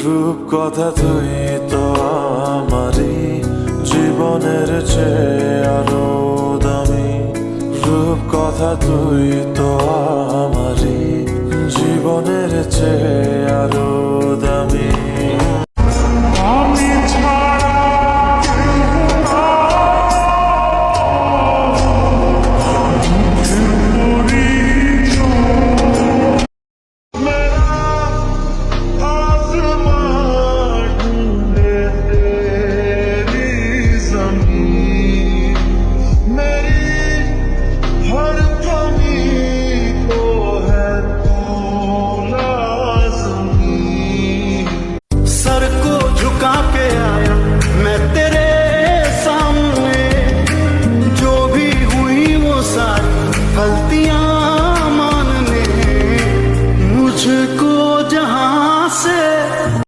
রূপকথা তুই তো আমারই জীবনের চেয়ে আরো দামি। রূপকথা তুই তো আমারই জীবনের চেয়ে আরো দামি। सर को झुका के